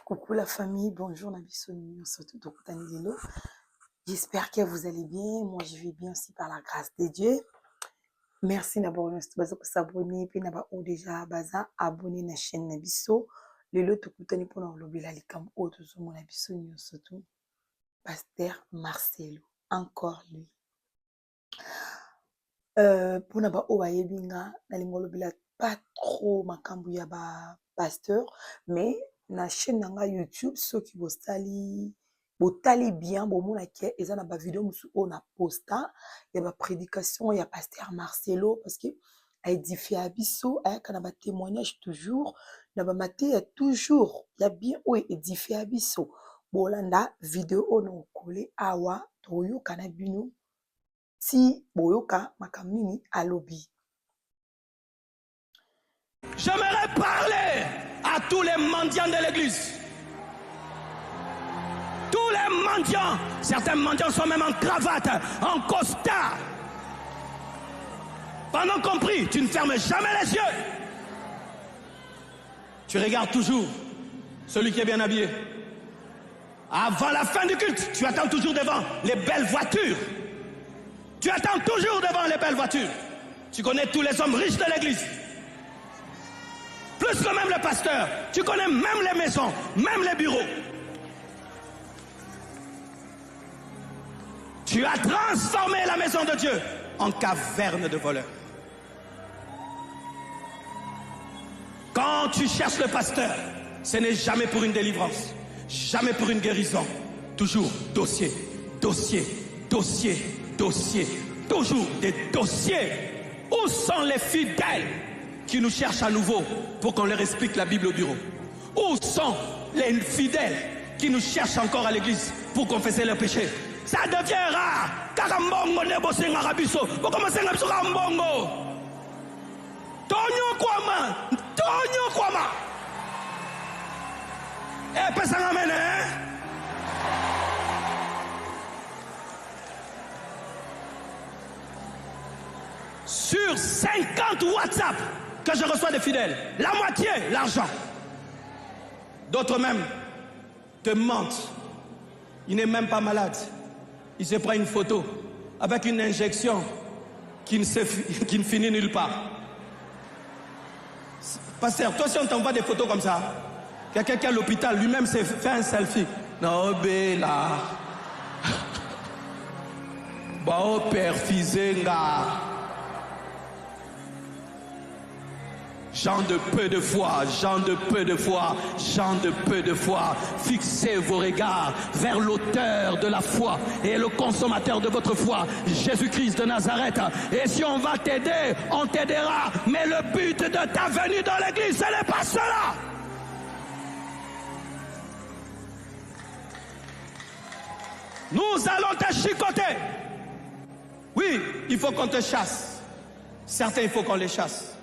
Coucou la famille, bonjour Nabissoni, surtout Lelo. J'espère que vous allez bien. Moi, je vais bien aussi par la grâce de Dieu. Merci d'abord de s'abonner, puis d'abord déjà baza abonner na chaîne Nabisso. Lelo tukutani pour nous lobby la likam auto sur mon Nabissoni surtout. Pasteur Marcelo, encore lui. Pour n'aba obaye binga na lingolo pas trop makambu ya ba pasteur, mais na chaîne nanga YouTube ceux qui botali bien bomona ke eza na ba vidéo musu o na posta ya ba prédication ya pasteur Marcelo parce que a édifié abiso ayaka na ba témoignage toujours na ba maté ya toujours ya bien o édifié abiso bolanda vidéo o na collé awa toyo kana bino si boyoka makamini alobi. J'aimerais parler à tous les mendiants de l'église. Tous les mendiants. Certains mendiants sont même en cravate, en costard. Pendant compris, tu ne fermes jamais les yeux. Tu regardes toujours celui qui est bien habillé. Avant la fin du culte, tu attends toujours devant les belles voitures. Tu attends toujours devant les belles voitures. Tu connais tous les hommes riches de l'église. Plus que même le pasteur. Tu connais même les maisons, même les bureaux. Tu as transformé la maison de Dieu en caverne de voleurs. Quand tu cherches le pasteur, ce n'est jamais pour une délivrance, jamais pour une guérison. Toujours dossier, dossier, dossier, dossier. Toujours des dossiers. Où sont les fidèles qui nous cherchent à nouveau pour qu'on leur explique la Bible au bureau? Où sont les fidèles qui nous cherchent encore à l'église pour confesser leurs péchés? Ça devient rare. Karambongo nebo senga rabiso. Pourquoi senga biso karambongo? Tonyo kwama, tonyo kwama. Eh pesanga mene. Sur 50 WhatsApp que je reçois des fidèles, la moitié, l'argent. D'autres même te mentent. Il n'est même pas malade. Il se prend une photo avec une injection qui ne finit nulle part. Pasteur, toi si on t'envoie des photos comme ça, quelqu'un qui est à l'hôpital lui-même s'est fait un selfie. Non, bella. Bao perfizenga. Gens de peu de foi, gens de peu de foi, gens de peu de foi, fixez vos regards vers l'auteur de la foi et le consommateur de votre foi, Jésus-Christ de Nazareth. Et si on va t'aider, on t'aidera. Mais le but de ta venue dans l'église, ce n'est pas cela. Nous allons te chicoter. Oui, il faut qu'on te chasse. Certains, il faut qu'on les chasse.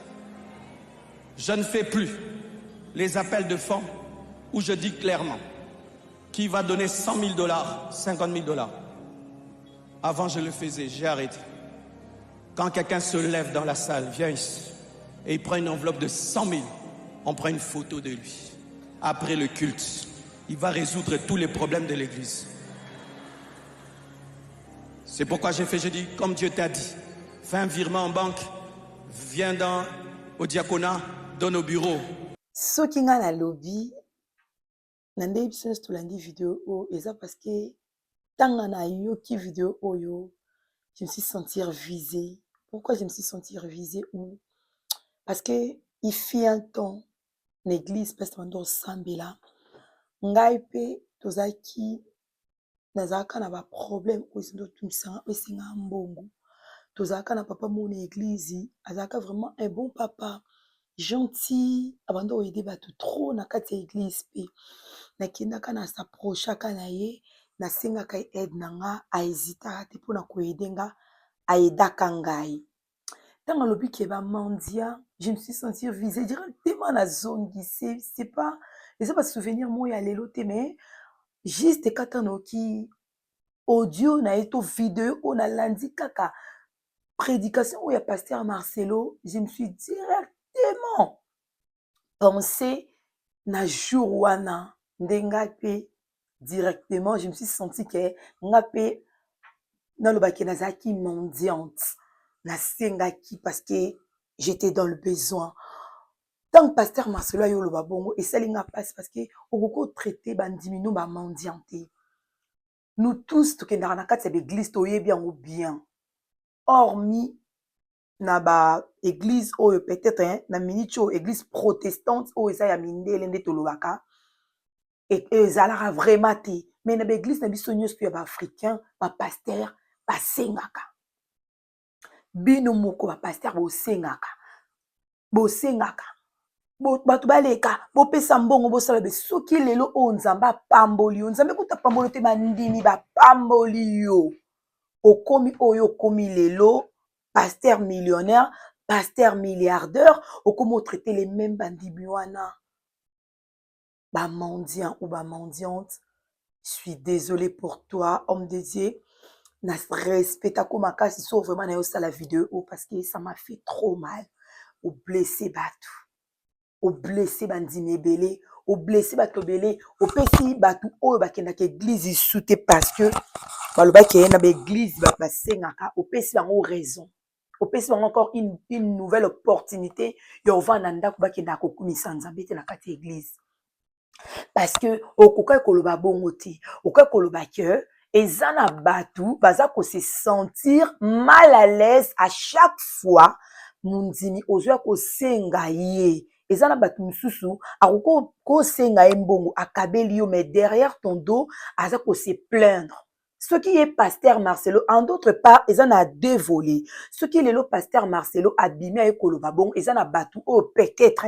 Je ne fais plus les appels de fonds où je dis clairement qui va donner 100 000 $, 50 000 $. Avant, je le faisais, j'ai arrêté. Quand quelqu'un se lève dans la salle, vient ici, et il prend une enveloppe de 100 000, on prend une photo de lui. Après le culte, il va résoudre tous les problèmes de l'église. C'est pourquoi j'ai dit, comme Dieu t'a dit, fais un virement en banque, viens au diaconat, donne au bureau. Ce qui nga na lobby, nande biso tolandi vidéo o eza parce que tanga na yo ki vidéo oyo, je me suis sentir visée. Pourquoi je me suis sentir visée ou parce que il fit un temps l'église parce que sambela ngai pe tozaki nazaka na ba problème o sindo tumsanga esinga mbongo. Tozaka na papa mon église, azaka vraiment un bon papa. Gentil, abando aider bato trop na kati église pe na kindaka na s'approchaka na ye na sengaka aide nanga a hésita te pona ko aider nga a aidaka ngai tanga lobi ke ba mandia je me suis sentie visée directement na zongi c'est pas et c'est pas souvenir moi ya lelo te mais juste katano ki audio na eto vidéo on a lundi kaka prédication où il y a pasteur Marcelo je me suis directement pensé na jour wana Ndengape, directement, je me suis senti que ngape, dans le baké nazaki mendiante. Nasengaki parce que j'étais dans le besoin. Tant que pasteur Marcelo yo le babongo, et ça l'inga passe parce que au traité bandimino ba mendiante. Nous tous, tout kendara na kati ya l'église, toye bien ou bien. Hormis na ba église oyo peut-être hein, na minicho église protestante oyo eza ya mindele nde tolobaka et ezalaka vraiment te mais na ba église na biso nyonso ya ba africain ba pasteur basengaka bino moko ba pasteur bosengaka bato baleka bopesa mbongo bosala be soki lelo oyo nzambe apamboli yo nzambe kuta pamboli te bandimi bapamboli yo okomi oyo okomi lelo pasteur millionnaire, pasteur milliardaire, ou comment traiter les mêmes bandits wana. Bah mendiant ou bah mendiante, je suis désolée pour toi, homme de Dieu. Na respect à comme si sauf vraiment na yosa la vidéo parce que ça m'a fait trop mal. Ou blessé batou, ou blessé bandine belé, ou blessé bato belé, ou pesi batou oyo bakenda ke église soute parce que baloba ke na ba église ba basengaka, ou pesi bango raison. Opesi bango encore une nouvelle opportunité ya ovanda ndako bakenda kokumisa nzambe te na kati ya église parce que okoka koloba bongo te okoka koloba ke eza na batu baza ko se sentir mal à l'aise à chaque fois mundimi ozwa kosenga ye eza na batu mususu akoko kosenga ye mbongo akabeli yo mais derrière ton dos aza ko se plaindre. Ce qui est pasteur Marcelo, en d'autres part, ils en a dévolé. Ce qui est le pasteur Marcelo abîmé avec Kolobabong, ils en a battu. Oh, peut-être,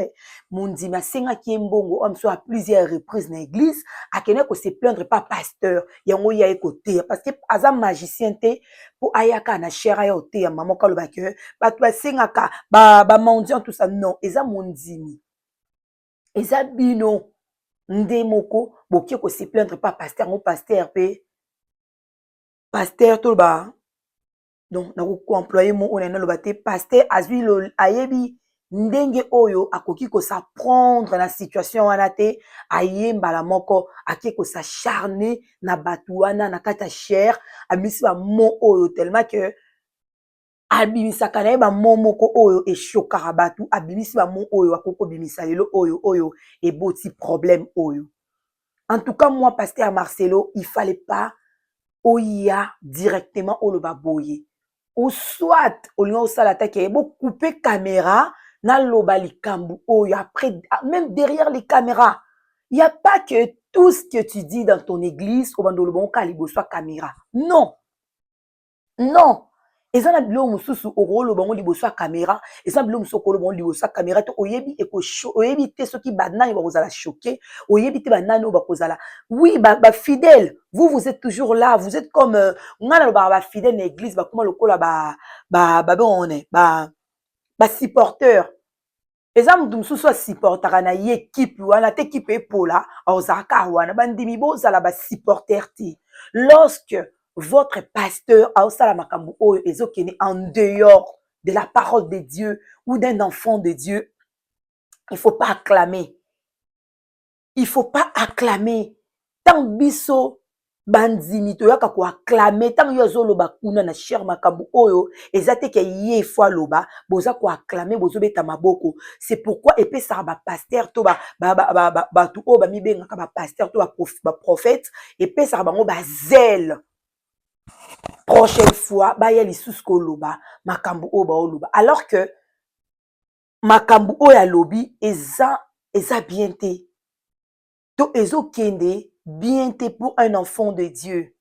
mon dima senga qui est mbongo, homme soit à plusieurs reprises dans l'église, à quelqu'un que se plaindre pas pasteur, yango ya écouté, parce que as un magicien te, pour ayaka na chera ya ote, ya maman kalobake, batu ba senga ka, ba mendiant tout ça, non, ils ont mon dimi. Ils ont bino, ndemoko, boki ko se plaindre pas pasteur, mon pasteur, pe, pasteur toloba donc nako employer mo onena loba te pasteur azwi lo ayebi ndenge oyo akoki ko s'apprendre na situation wana te ayemba la moko ake ko s'acharner na batu wana na kata cher amisi ba mo oyo tellement que abimisaka na ye ba mo moko oyo eshokaka batu abimisi ba mo oyo akoko bimisa lelo oyo eboti problème oyo. En tout cas moi pasteur Marcelo il fallait pas oya directement au loba boye ou soit au lieu ça l'attaque et beau couper caméra na loba likambu oyo après même derrière les caméras il y a pas que tout ce que tu dis dans ton église au bando le bon calibre soit caméra non eza na bilo mususu okolo bango liboso ya caméra eza bilo mususu okolo bango liboso ya caméra to oyebi oyebi te soki banani bakozala choqué oyebi te banani bakozala oui ba fidèle vous êtes toujours là vous êtes comme ngana ba fidèle na église ba kuma lokola ba bonne ba supporteur eza mutu mususu supportera na ye équipe wana te équipe epola ozaka wana bandimi bozala ba supporter ti lorsque votre pasteur a osala makambo oyo ezokende en dehors de la parole de Dieu ou d'un enfant de Dieu, il faut pas acclamer. Il faut pas acclamer. Tant biso bandimi toyaka ko acclamer tant yo zoloba kuna na cher makambo oyo ezate ke ye fois loba boza ko acclamer bozo beta maboko. C'est pourquoi epesa ba pasteur to ba tu o ba mibenga ka ba pasteur to ba prophète epesa bango ba zèle. Prochaine fois baya lisusu koloba makambo oyo baoloba alors que makambo oyo alobi eza bien te to ezokende bien te pour un enfant de Dieu.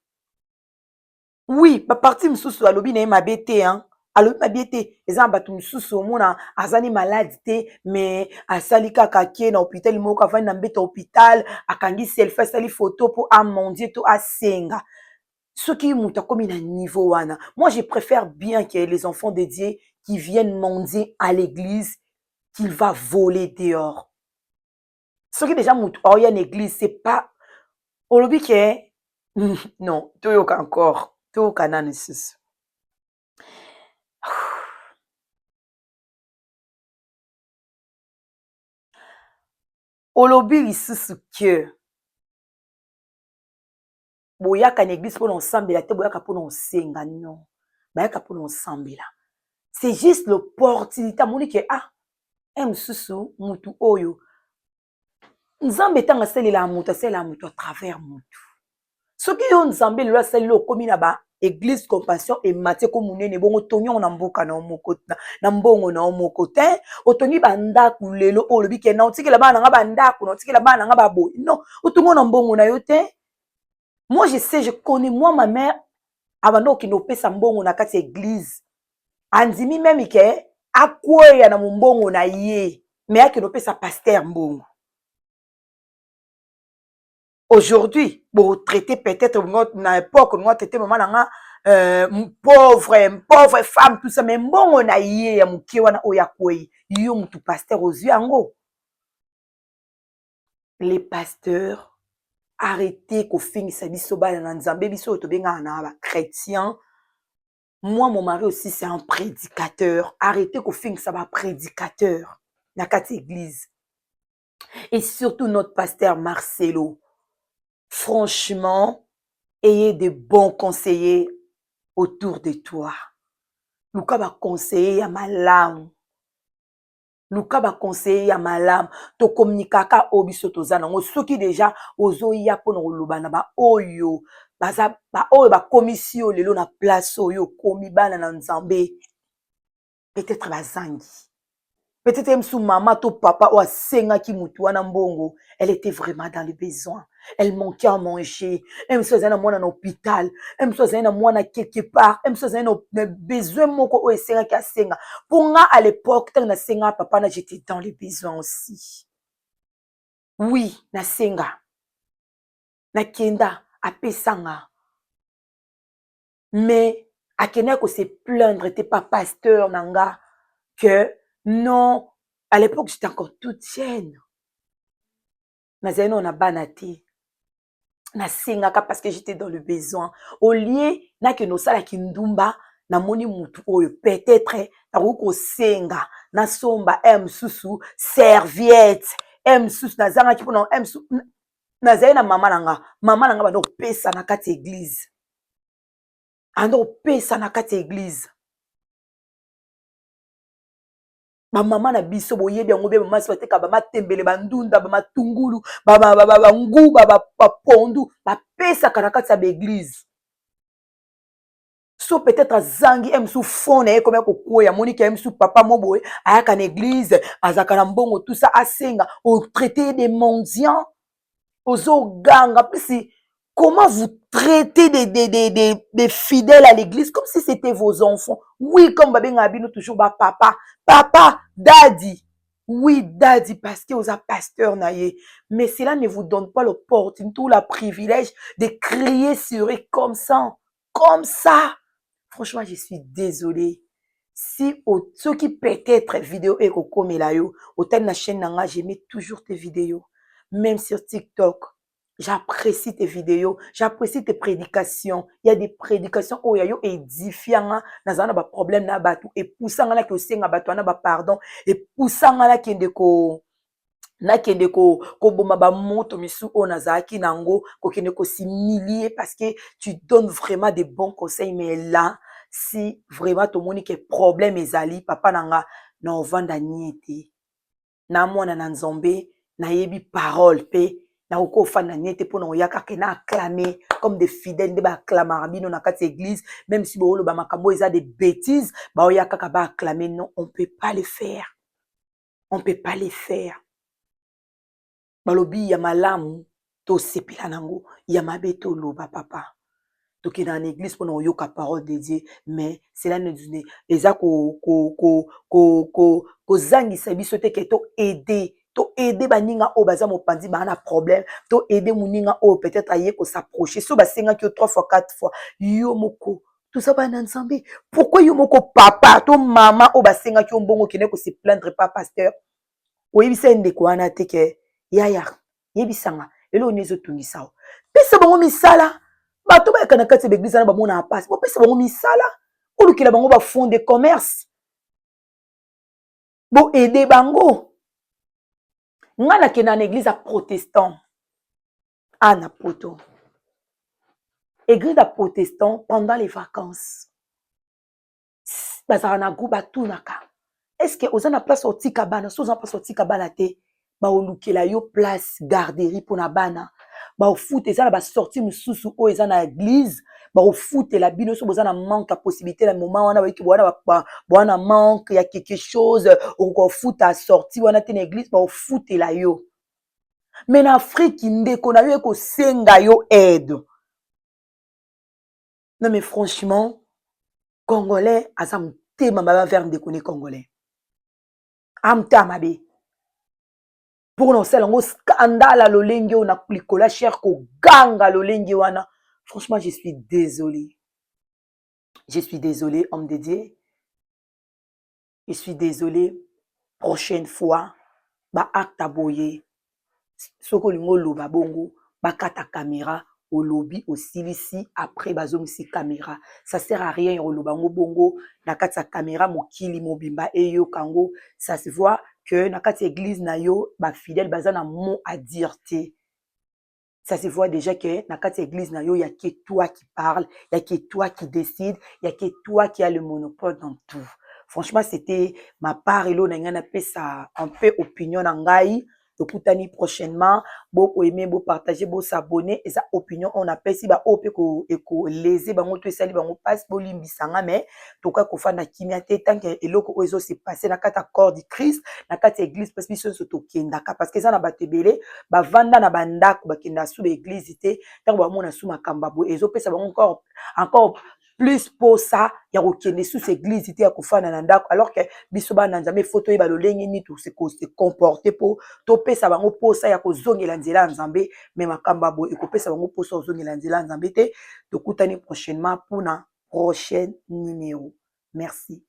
Oui ba parti mususu alobi na ye mabe te hein alobi mabe te eza bato mususu omona azani malade te mais asali kaka kie na hôpital moko avandi na mbeta hôpital akangi selfie asali photo pour amondi to asenga. Ceux qui montent comme un niveau wana. Moi, je préfère bien que les enfants de Dieu qui viennent mendier à l'église, qu'ils va voler dehors. Ceux qui déjà montent en église, c'est pas. Au lobby qui est. Non, tu es encore. Tu es au Canaan ici. Au lobby ici, ce que. boyaka na église pour ensemble te boyaka pour ensenga non bayaka pour ensemble c'est juste l'opportunité amoni que ah msusu mutu oyo nzambe tanga selela mutu aselela mutu à travers mutu soki yo nzambe lelo asali okomi na ba église compassion et matie ko munene bongo tonyo na mboka na moko na mbongo na moko te otongi bandaku lelo olobi ke na otikela bana nga bandaku na otikela bana nga babo non otongo na mbongo na yo te. Moi, je sais, je connais, moi, ma mère, avant qu'il nous paie sa mbongo na kati église. Andimi même que, à quoi y a na mbongo na yé, mais à qu'il nous paie sa pasteur mbongo. Aujourd'hui, pour traiter peut-être notre époque, nous traiter maman nanga pauvre femme, tout ça, mais mbongo na yé, ya mukie wana oya koi, yo mutu pasteur aux yeux ango. Les pasteurs, arrêtez qu'on finisse biso bana na nzambe biso to benga na ba chrétien. Moi mon mari aussi c'est un prédicateur. Arrêtez qu'on finisse ba prédicateur na kati église. Et surtout notre pasteur Marcelo. Franchement, ayez de bons conseillers autour de toi. Luka ba conseiller ya malamu. Luka ba conseiller ya malamu. To communiquaka obiso tozana ngo soki déjà ozoya pona koloba na ba oyo baza ba oyo ba commission lelo na place oyo komi bana na nzambe peut-être bazangi peut-être même sous maman to papa ou asenga ki mutu wana mbongo elle était vraiment dans le besoin elle manquait à manger même si elle mwana na hôpital même si elle mwana quelque part même si elle a besoin moko o esenga ki asenga pour nga à l'époque tant na senga papa na j'étais dans le besoin aussi oui na senga na kenda apesanga mais akena ko se plaindre t'es pas pasteur nanga que non à l'époque j'étais encore toute jeune nazeno na banati na sengaka parce que j'étais dans le besoin au lieu na que no sala kindumba na moni mutu oyo peut-être na ko senga na somba msusu serviette msusu na zanga ki pona msusu na zaina mama nanga bando pesa na kati église ando pesa na kati église mama na biso boyebi yango be mama bateka ba matembele bandunda ba matungulu ba nguba ba pondu ba pesa kana kati ya église so peut-être azangi msu fond na comme ko koya monika msu papa moboye ayaka na église azaka na mbongo tout ça asenga au traiter des mendiants aux ganga puis comment vous traitez des fidèles à l'église comme si c'était vos enfants. Oui, comme Babé Ngabino toujours ba papa. Papa, daddy. Oui, daddy, parce que vous êtes pasteur naïe. Mais cela ne vous donne pas l'opportunité ou le privilège de crier sur eux comme ça. Comme ça. Franchement, je suis désolée. Si ceux qui peut-être vidéo et comme la yo, autant na chaîne nanga, j'aimais toujours tes vidéos. Même sur TikTok. J'apprécie tes vidéos, j'apprécie tes prédications. Il y a des prédications où il y a édifiant, n'a pas problème na batu et poussant là que senga batu na ba pardon et poussant là qui ndeko na kende ko boma ba moto misu o nazaki nango ko kende ko s'humilier parce que tu donnes vraiment des bons conseils mais là si vraiment to moni que problème ezali papa nanga na ovanda niete na mwana na nzombe na yebi parole pe na oko fana niete pona oyaka ke na acclamer comme des fidèles de ba acclamer bino na kati église même si bo lo ba makambo eza des bêtises ba oyaka ka ba acclamer non on peut pas le faire balobi ya malamu to sepela nango ya mabe to loba papa toki dans l'église pour oyoka parole de Dieu mais cela ne dit eza ko zangisa biso te ke to aider baninga o baza mopanzi ba na problème to aider muninga o peut-être aye ko s'approcher so ba senga ki 3 fois 4 fois yo moko tout ça ba na nzambe pourquoi yo moko papa to mama o ba senga ki mbongo kene ko se plaindre pas pasteur oyebisa ndeko wana te ke yaya yebisanga elo nezo tungisa pesa bango misala bato bayaka na kati ya l'église na bamona apasi bopesa bango misala olukela bango ba fond de commerce bo aider bango nga nakenda na église ya protestant ana poto église ya protestant pendant les vacances bazala na groupe batunaka est-ce que oza na place otika bana so oza na place otika bana te baolukela yo place garderie mpona bana baofuta eza na basorti mosusu oyo eza na église baofutela bino so boza na manque ya possibilité na moment wana bayiki bowana manque ya quelque chose okofuta sorti wana te na église baofutela yo mais na Afrique ndeko na yo ekosenga yo aide. Non mais franchement Congolais aza motema mabe vers ndeko ne Congolais amta mabe pour osala yango scandale lolenge oyo na likolo ya cher koganga lolenge wana franchement je suis désolé homme de Dieu je suis désolé prochaine fois baacte boye soki olingi oloba bongo bakata caméra olobi osilisi après bazongisi caméra ça sert à rien oloba ngo bongo na kati ya caméra mokili mobimba eyoka ngo ça se voit que na kati église na yo ba fidèle baza na mot à dire te ça se voit déjà que na kati église na yo y a que toi qui parle y a que toi qui décide y a que toi qui a le monopole dans tout. Franchement c'était ma part elo na ngana pesa un peu opinion na ngai tokutani prochainement boko aimer bo partager bo s'abonner et ça opinion on appelle si ba op eko léser bango to esali bango passe bo limbisanga mais toka ko fana kimia te tant que eloko ozo se passer na kata corps du Christ na kata église parce que so to kendaka parce que ça na batebele ba vanda na bandako ba kenda sous l'église te tant ba mona sous makamba bo ezo pesa bango encore plus pour ça ya kokende sous église te ya kofana na ndako alors que biso bana nzambe photo e balolenge ni tout se comporter pour topesa bango posa ya kozongela nzela ya nzambe me makamba bo ekopesa bango posa ozongela nzela ya nzambe te tokutani prochainement pour na prochaine numéro. Merci.